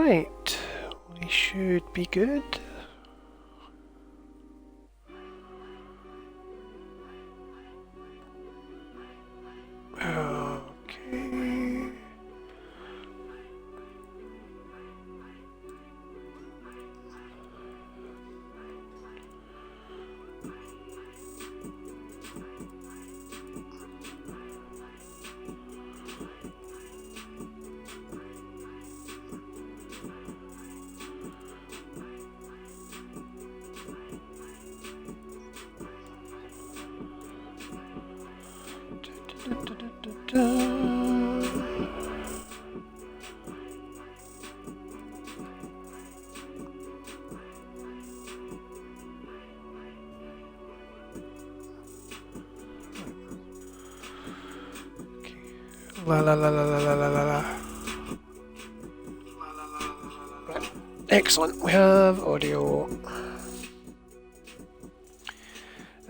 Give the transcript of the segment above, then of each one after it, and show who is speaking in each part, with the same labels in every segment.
Speaker 1: Right, we should be good. Okay. La la la la la la la la la. Right. Excellent, we have audio.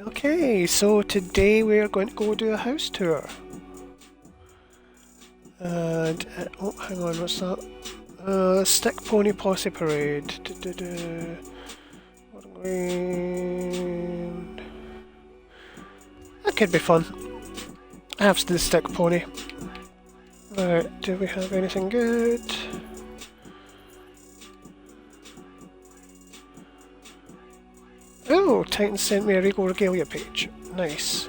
Speaker 1: Okay, so today we are going to go do a house tour. And, oh, hang on, what's that? Stick Pony Posse Parade. That could be fun. I have the stick pony. Right, do we have anything good? Oh, Titan sent me a Regal Regalia page. Nice.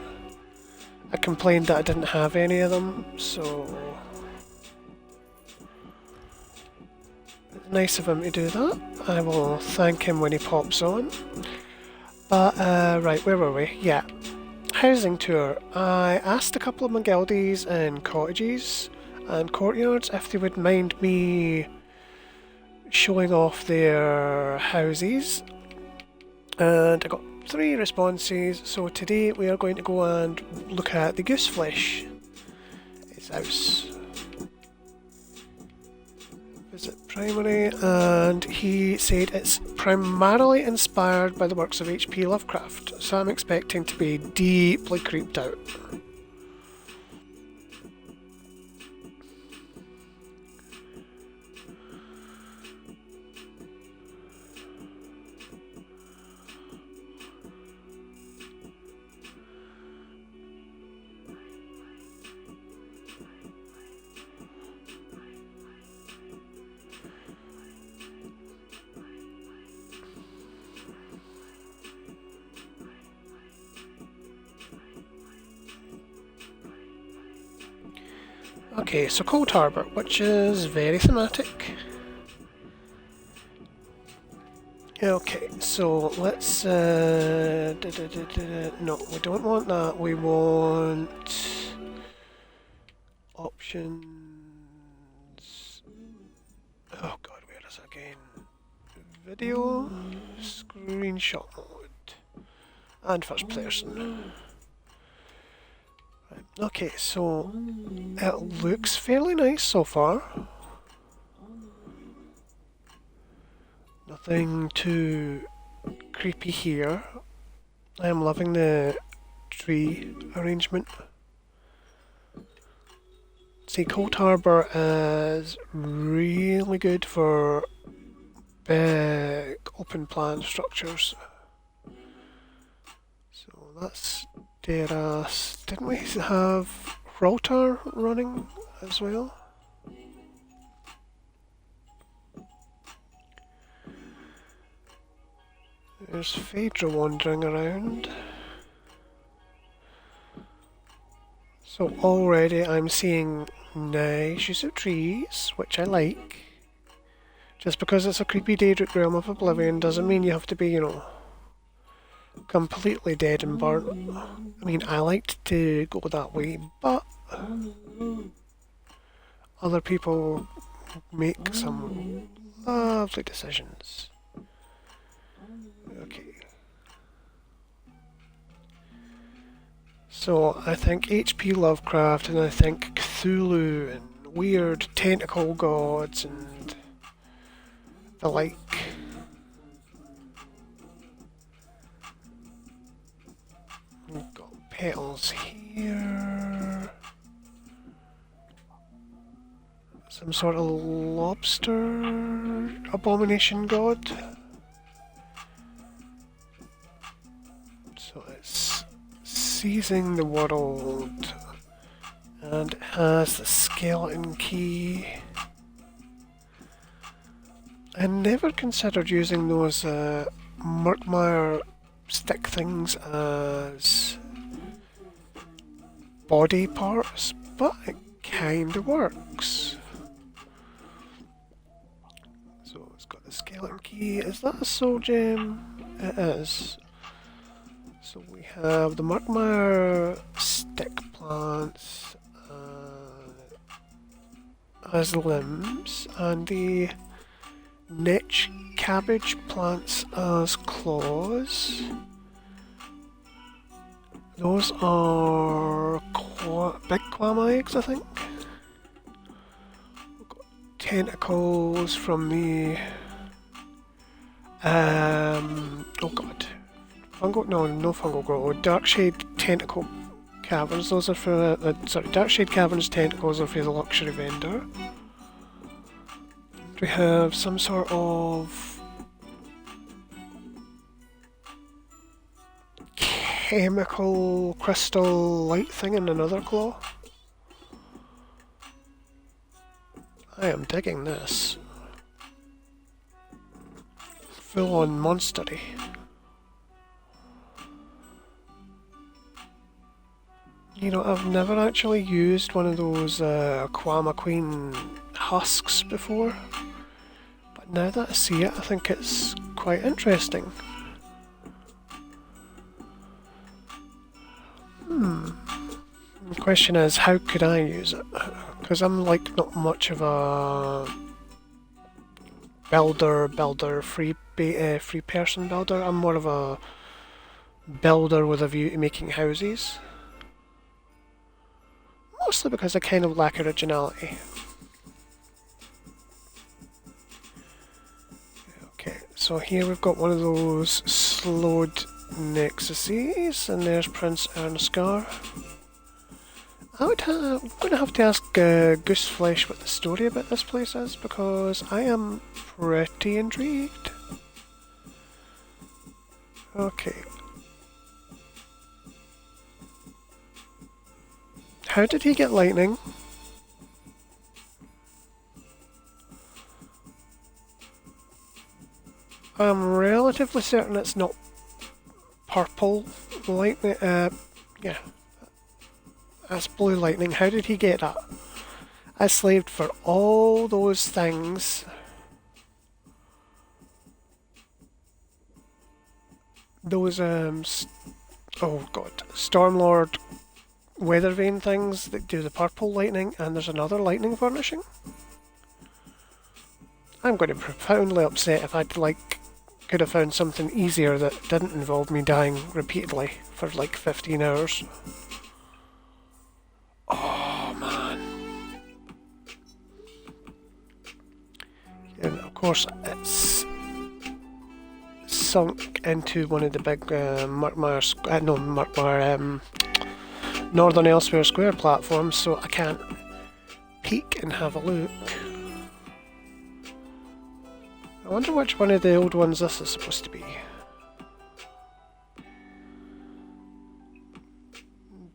Speaker 1: I complained that I didn't have any of them, so it's nice of him to do that. I will thank him when he pops on. But, right, where were we? Yeah. Housing tour. I asked a couple of my guildies in Cottages and Courtyards if they would mind me showing off their houses, and I got 3 responses. So today we are going to go and look at the Gooseflesh, his house. Visit primary, and he said it's primarily inspired by the works of H.P. Lovecraft, so I'm expecting to be deeply creeped out. Okay, so Cold Harbour, which is very thematic. Okay, so let's... no, we don't want that. We want... options... Oh god, where is it again? Video... Screenshot mode. And first person. Right. Okay, so... it looks fairly nice so far. Nothing too creepy here. I am loving the tree arrangement. See, Cold Harbour is really good for big open plan structures. So that's Deras. Didn't we have Rotor running as well? There's Phaedra wandering around. So already I'm seeing nice use of trees, which I like. Just because it's a creepy Daedric Realm of Oblivion doesn't mean you have to be, you know, completely dead and burnt. I mean, I liked to go that way, but other people make some lovely decisions. Okay. So I think H.P. Lovecraft, and I think Cthulhu and weird tentacle gods and the like. We've got petals here. Some some sort of lobster abomination god. So it's seizing the world, and it has the skeleton key. I never considered using those Murkmire stick things as body parts, but it kinda works. So it's got the skeleton key. Is that a soul gem? It is. So we have the Murkmire stick plants as limbs, and the niche cabbage plants as claws. Those are big quam eggs, I think. We've got tentacles from the oh god, fungal, no fungal growth. Darkshade tentacle caverns. Those are for Darkshade caverns tentacles are for the luxury vendor. We have some sort of chemical crystal light thing in another claw. I am digging this. Full on monstery. You know, I've never actually used one of those Aquama Queen husks before. But now that I see it, I think it's quite interesting. The question is, how could I use it? Because I'm like not much of a free person builder. I'm more of a builder with a view to making houses. Mostly because I kind of lack originality. Okay, so here we've got one of those slowed nexuses, and there's Prince Ernskar. I'm going to have to ask Gooseflesh what the story about this place is, because I am pretty intrigued. Okay. How did he get lightning? I'm relatively certain it's not purple lightning. Yeah. That's blue lightning. How did he get that? I slaved for all those things. Those, oh god, Stormlord weather vane things that do the purple lightning, and there's another lightning furnishing. I'm going to be profoundly upset if I'd could have found something easier that didn't involve me dying repeatedly for like 15 hours. Oh man. And of course it's sunk into one of the big Northern Elsewhere Square platforms, so I can't peek and have a look. I wonder which one of the old ones this is supposed to be.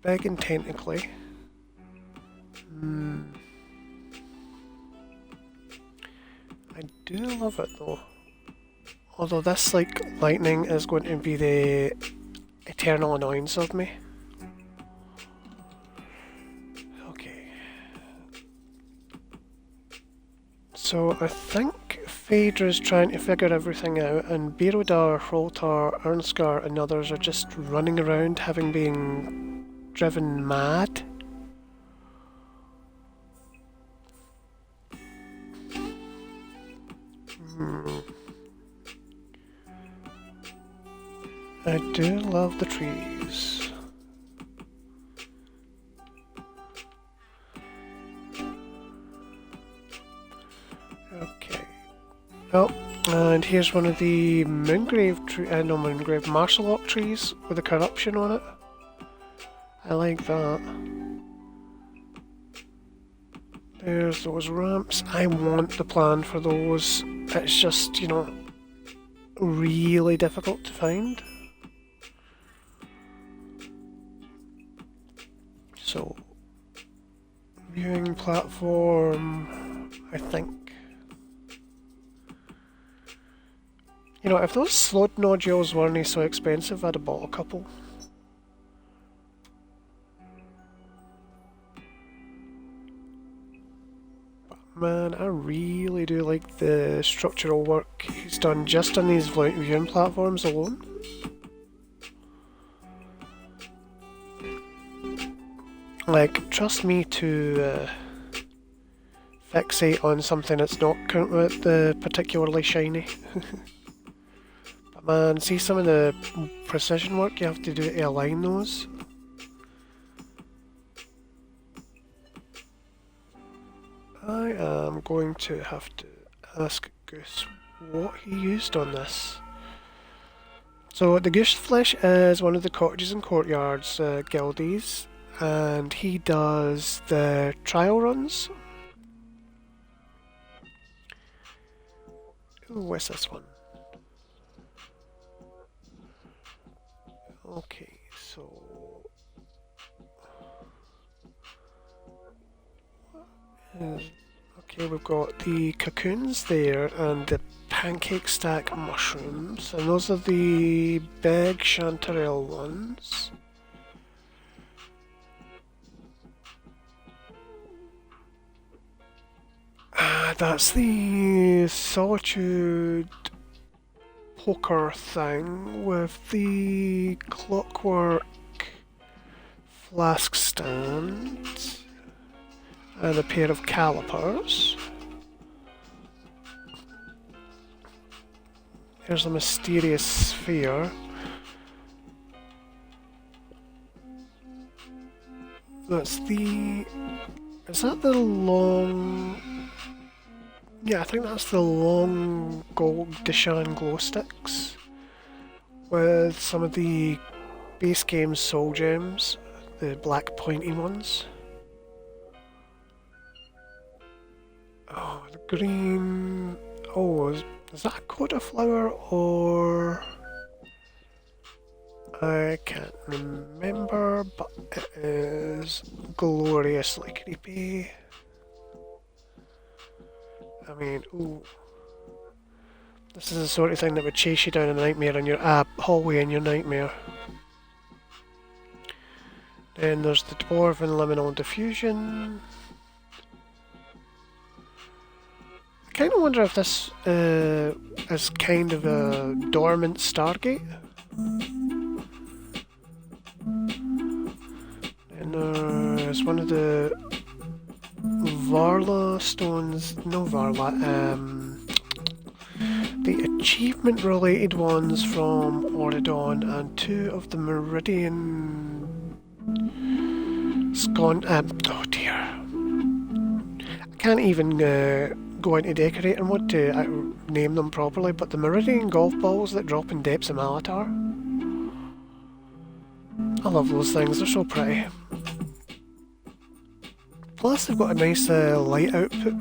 Speaker 1: Big and tentacly. I do love it though. Although this lightning is going to be the eternal annoyance of me. Okay. So I think Phaedra's trying to figure everything out, and Birodar, Hroltar, Ernskar and others are just running around having been driven mad. I do love the trees. Okay. Oh, and here's one of the Moongrave Marshallock trees with a corruption on it. I like that. There's those ramps. I want the plan for those. It's just, you know, really difficult to find. So, viewing platform, I think. You know, if those slot nodules weren't so expensive, I'd have bought a couple. Man, I really do like the structural work he's done just on these viewing platforms alone. Like, trust me to fixate on something that's not particularly shiny. But man, see some of the precision work you have to do to align those. I am going to have to ask Goose what he used on this. So the Gooseflesh is one of the Cottages and Courtyards guildies, and he does the trial runs. Ooh, what's this one? Okay, so... okay, we've got the cocoons there and the pancake stack mushrooms, and those are the big chanterelle ones. That's the solitude poker thing with the clockwork flask stand and a pair of calipers. Here's a mysterious sphere. That's the... is that the long... yeah, I think that's the long gold Deshan glow sticks with some of the base game soul gems, the black pointy ones. Oh, the green... oh, is that a coda flower or... I can't remember, but it is gloriously creepy. I mean, ooh. This is the sort of thing that would chase you down a nightmare in your hallway in your nightmare. Then there's the Dwarven Liminal Diffusion. I kind of wonder if this is kind of a dormant Stargate. And there's one of the Varla stones, no Varla, the achievement related ones from Oridon, and two of the Meridian oh dear. I can't even go into decorating mode to name them properly, but the Meridian golf balls that drop in Depths of Malatar. I love those things, they're so pretty. Plus they've got a nice light output.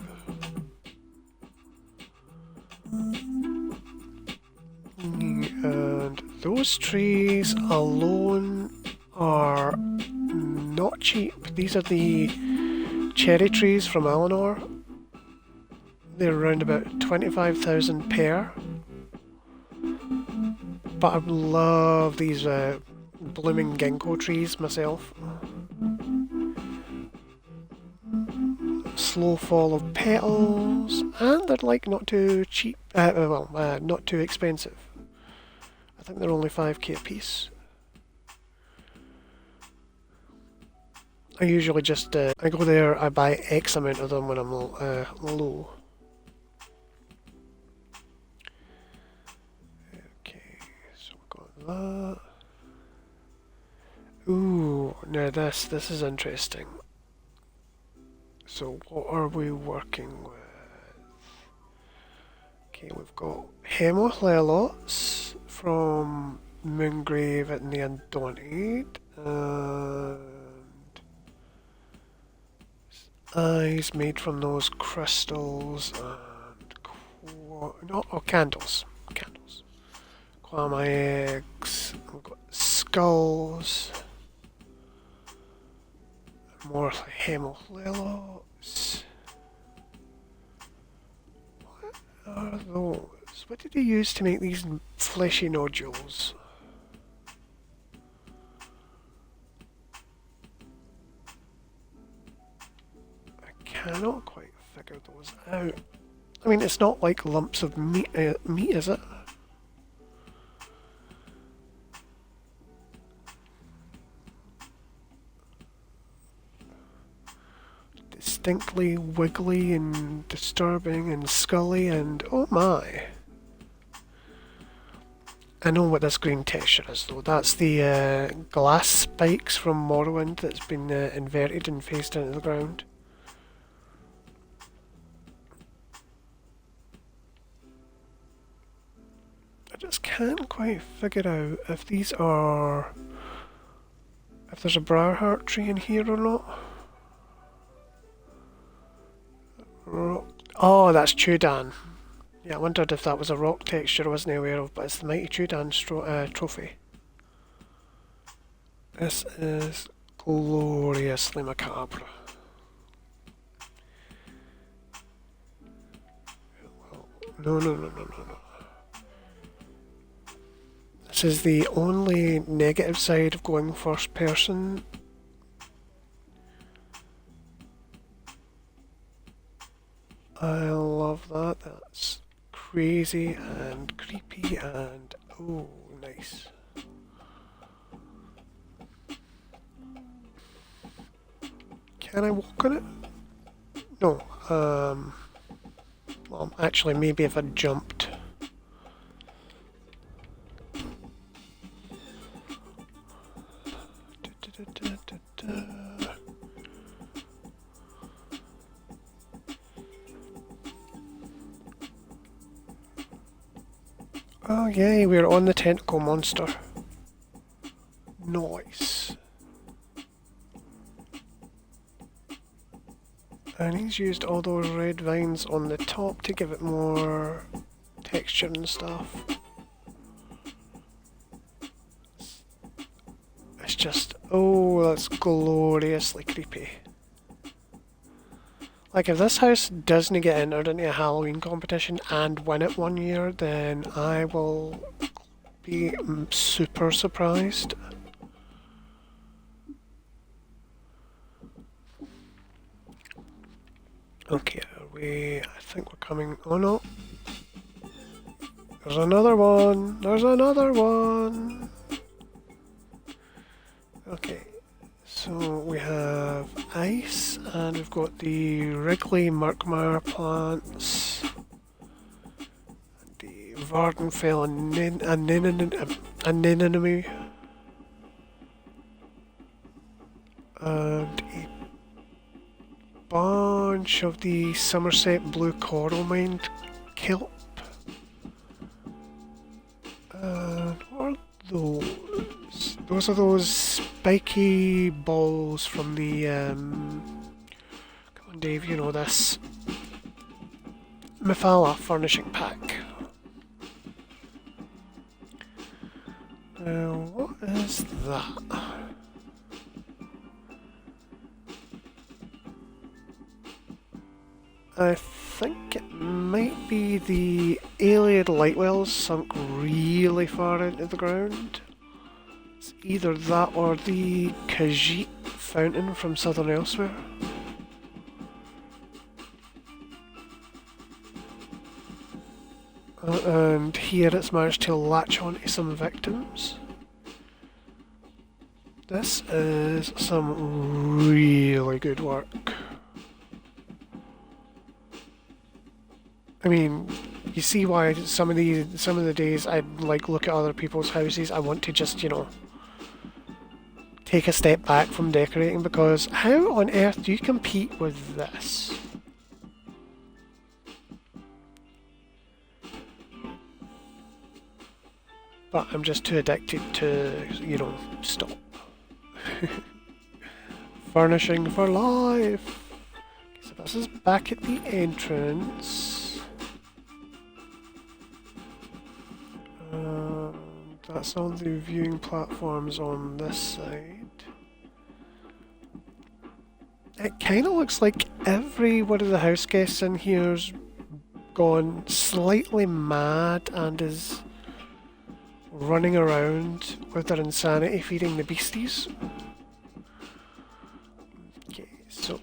Speaker 1: And those trees alone are not cheap. These are the cherry trees from Alinor. They're around about 25,000 per. But I love these blooming ginkgo trees myself. Slow fall of petals, and they're like not too cheap, not too expensive. I think they're only 5k a piece. I usually just, I go there, I buy X amount of them when I'm low. Okay, so we've got that. Ooh, now this is interesting. So what are we working with? Okay, we've got Hemohlelots from Moongrave and the Undaunted, and eyes made from those crystals and no, oh, candles. Candles. Quama eggs. We've got skulls. More hemolelos. What are those? What did he use to make these fleshy nodules? I cannot quite figure those out. I mean, it's not like lumps of meat, is it? Distinctly wiggly and disturbing and scully and oh my. I know what this green texture is though. That's the glass spikes from Morrowind that's been inverted and phased into the ground. I just can't quite figure out if these are... if there's a Briarheart tree in here or not. Oh, that's Chudan. Yeah, I wondered if that was a rock texture I wasn't aware of, but it's the Mighty Chudan trophy. This is gloriously macabre. No, no, no, no, no, no. This is the only negative side of going first person. I love that. That's crazy and creepy and oh, nice. Can I walk on it? No. Well, actually, maybe if I jumped. Oh yay, we're on the tentacle monster. Nice. And he's used all those red vines on the top to give it more texture and stuff. It's just, oh, that's gloriously creepy. Like, if this house doesn't get entered into a Halloween competition and win it one year, then I will be super surprised. Okay, I think we're coming, oh no. There's another one, there's another one. Okay. So we have ice, and we've got the Wrigley Murkmire plants, the Vardenfell anemone, and a bunch of the Somerset blue coral mined kelp. And what are those? Those are those spiky balls from the, come on Dave, you know this, Mephala furnishing pack. Now, what is that? I think it might be the Alien light wells sunk really far into the ground. It's either that or the Khajiit fountain from Southern Elsewhere. And here it's managed to latch onto some victims. This is some really good work. I mean, you see why some of the days I like look at other people's houses, I want to just, you know, take a step back from decorating, because how on earth do you compete with this? But I'm just too addicted to, you know, stop. Furnishing for life! this is back at the entrance. That's all the viewing platforms on this side. It kind of looks like every one of the house guests in here's gone slightly mad and is running around with their insanity feeding the beasties. Okay, so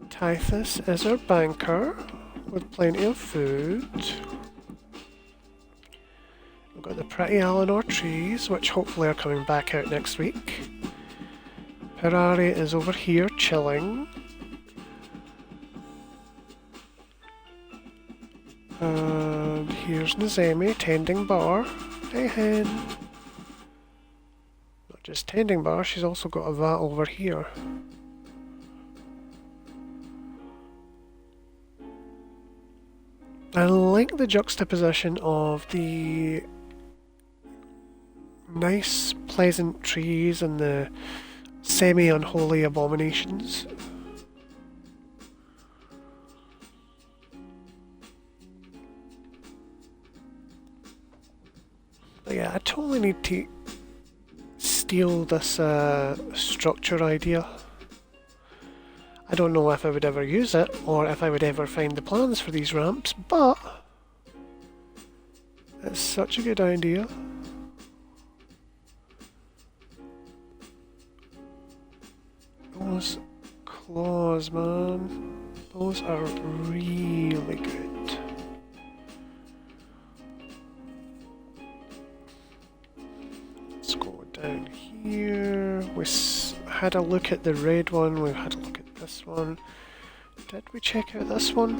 Speaker 1: Tithus is our banker with plenty of food. We've got the pretty Eleanor trees, which hopefully are coming back out next week. Ferrari is over here chilling. And here's Nazemi tending bar. Hey hen! Not just tending bar, she's also got a vat over here. I like the juxtaposition of the nice, pleasant trees and the semi-unholy abominations. But yeah, I totally need to steal this structure idea. I don't know if I would ever use it, or if I would ever find the plans for these ramps, but it's such a good idea. Those claws, man. Those are really good. Let's go down here. We had a look at the red one, we had a look at this one. Did we check out this one?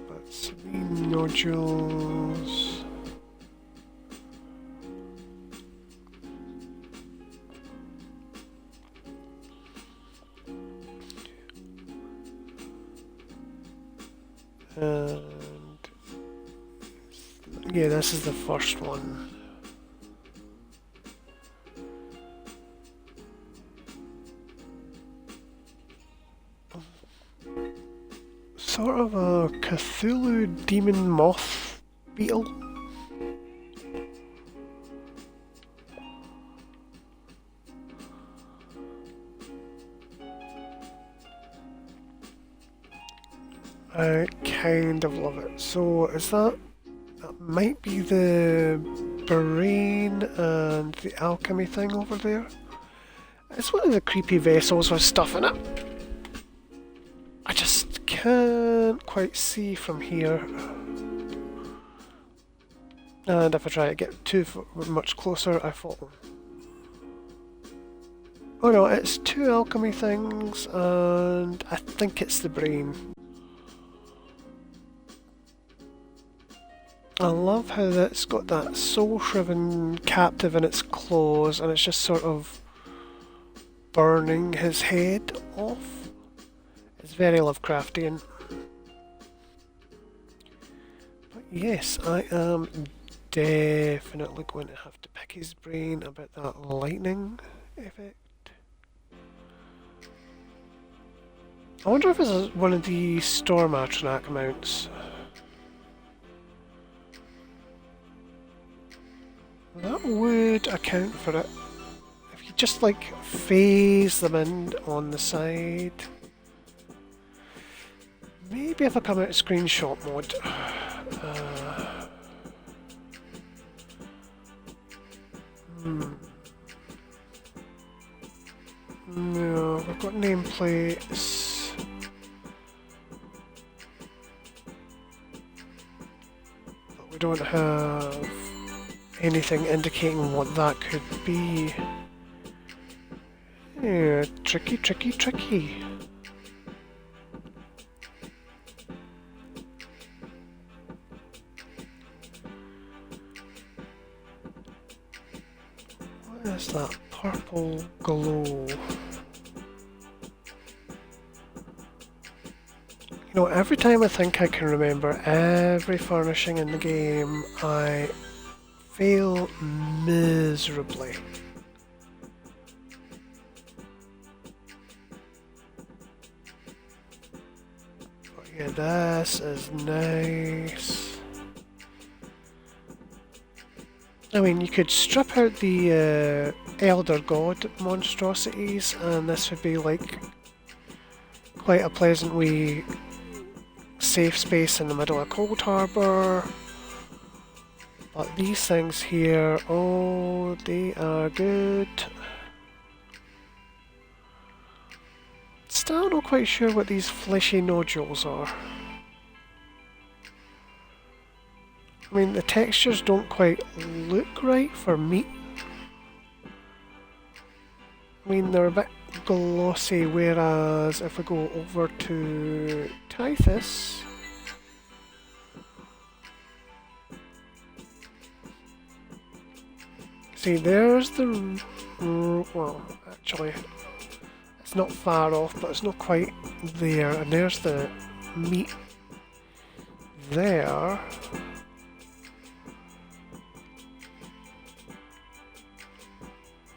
Speaker 1: That's the nodules. And yeah, this is the first one. Sort of a Cthulhu demon moth beetle. I kind of love it. So is that might be the brain and the alchemy thing over there? It's one of the creepy vessels with stuff in it. I just can't quite see from here. And if I try to get too much closer, I fall. Oh no, it's two alchemy things, and I think it's the brain. I love how that's got that soul-shriven captive in its claws, and it's just sort of burning his head off. It's very Lovecraftian. But yes, I am definitely going to have to pick his brain about that lightning effect. I wonder if this is one of the Storm Atronach mounts. That would account for it. If you just like phase them in on the side. Maybe if I come out of screenshot mode. No, we've got nameplates. But we don't have anything indicating what that could be. Yeah, tricky, tricky, tricky. What is that purple glow? You You know, every time I think I can remember every furnishing in the game, I fail miserably. But yeah, this is nice. I mean, you could strip out the Elder God monstrosities, and this would be like quite a pleasant wee safe space in the middle of Cold Harbour. But these things here, oh, they are good. Still not quite sure what these fleshy nodules are. I mean, the textures don't quite look right for meat. I mean, they're a bit glossy, whereas if we go over to Tithus, see, there's the... well, actually, it's not far off, but it's not quite there, and there's the meat there.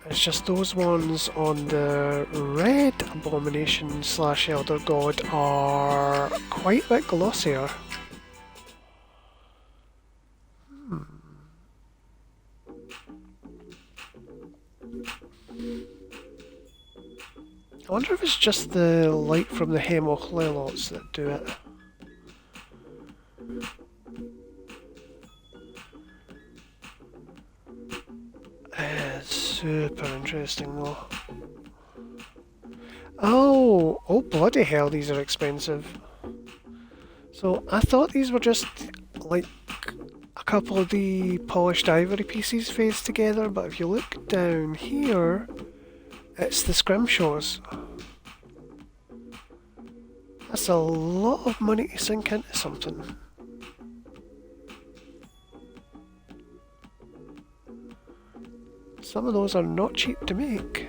Speaker 1: It's just those ones on the red abomination / elder god are quite a bit glossier. I wonder if it's just the light from the Hemochlalots that do it. It's super interesting though. Oh bloody hell, these are expensive. So I thought these were just like a couple of the polished ivory pieces phased together, but if you look down here, it's the scrimshaws. That's a lot of money to sink into something. Some of those are not cheap to make.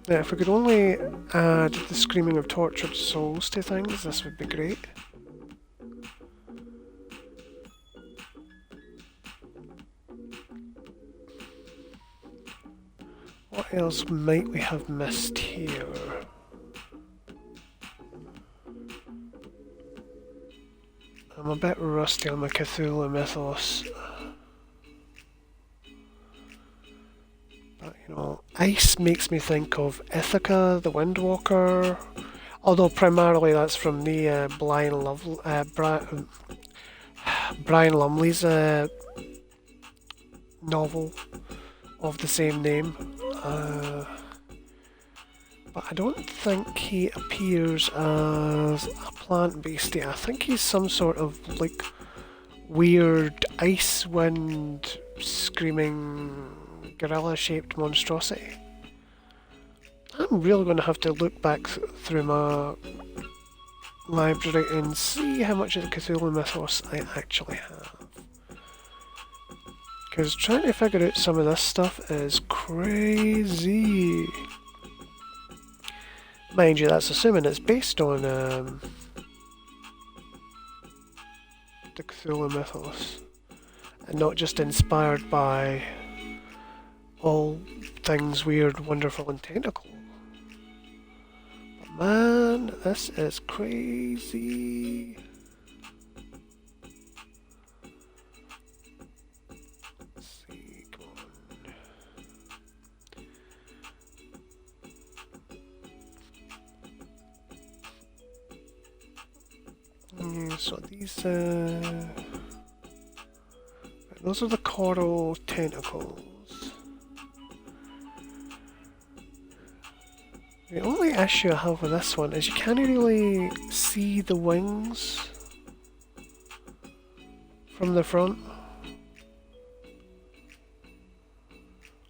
Speaker 1: Now, if we could only add the screaming of tortured souls to things, this would be great. What else might we have missed here? I'm a bit rusty on my Cthulhu mythos. But, you know, ice makes me think of Ithaca, the Windwalker. Although primarily that's from the Brian Lumley's novel of the same name. But I don't think he appears as a plant beastie. I think he's some sort of like weird ice wind screaming gorilla shaped monstrosity. I'm really going to have to look back through my library and see how much of the Cthulhu mythos I actually have. Because trying to figure out some of this stuff is crazy. Mind you, that's assuming it's based on the Cthulhu mythos and not just inspired by all things weird, wonderful and tentacle. But man, this is crazy. Let's see, come on. Yeah, so these those are the coral tentacles. The only issue I have with this one is you can't really see the wings from the front.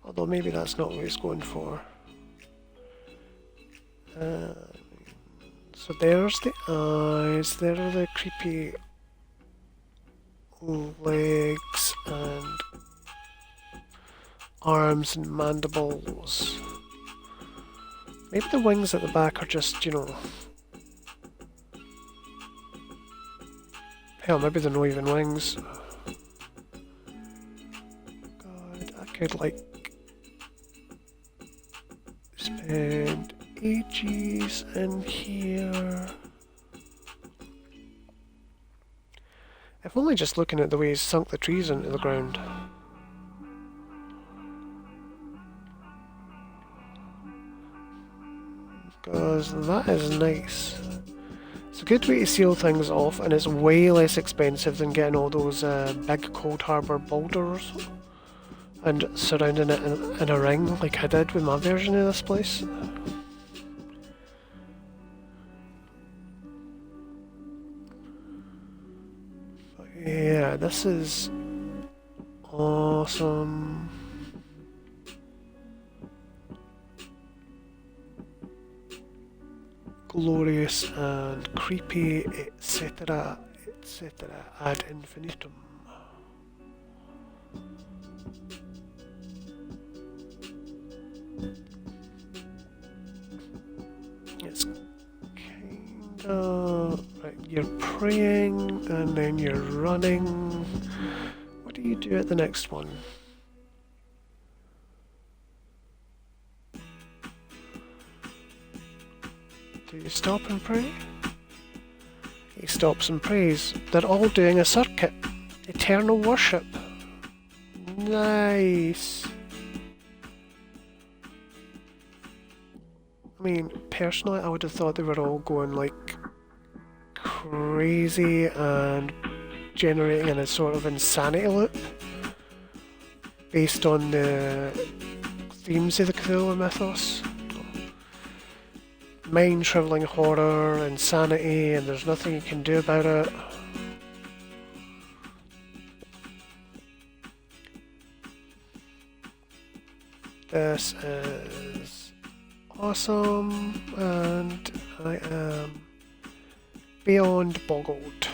Speaker 1: Although maybe that's not what he's going for. So there's the eyes, there are the creepy legs and arms and mandibles. Maybe the wings at the back are just, you know... Hell, maybe they're not even wings. God, I could, like... spend ages in here. If only just looking at the way he's sunk the trees into the ground. Because that is nice. It's a good way to seal things off, and it's way less expensive than getting all those big Cold Harbour boulders and surrounding it in a ring like I did with my version of this place. But yeah, this is awesome. Glorious and creepy, etc., etc. ad infinitum. It's kinda... Right, you're praying and then you're running. What do you do at the next one? Do you stop and pray? He stops and prays. They're all doing a circuit. Eternal worship. Nice. I mean, personally, I would have thought they were all going like crazy and generating in a sort of insanity loop based on the themes of the Cthulhu mythos. Mind-shriveling horror, insanity, and there's nothing you can do about it. This is awesome, and I am beyond boggled.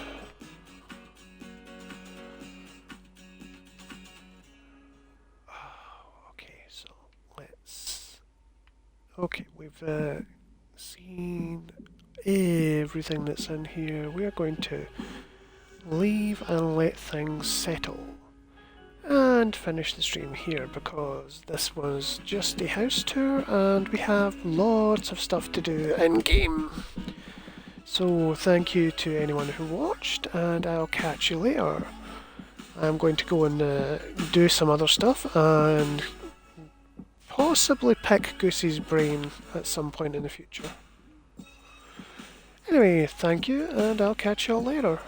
Speaker 1: Okay, so let's... Okay, we've seen everything that's in here. We are going to leave and let things settle and finish the stream here because this was just a house tour and we have lots of stuff to do in game. So thank you to anyone who watched, and I'll catch you later. I'm going to go and do some other stuff and possibly pick Goosey's brain at some point in the future. Anyway, thank you, and I'll catch y'all later.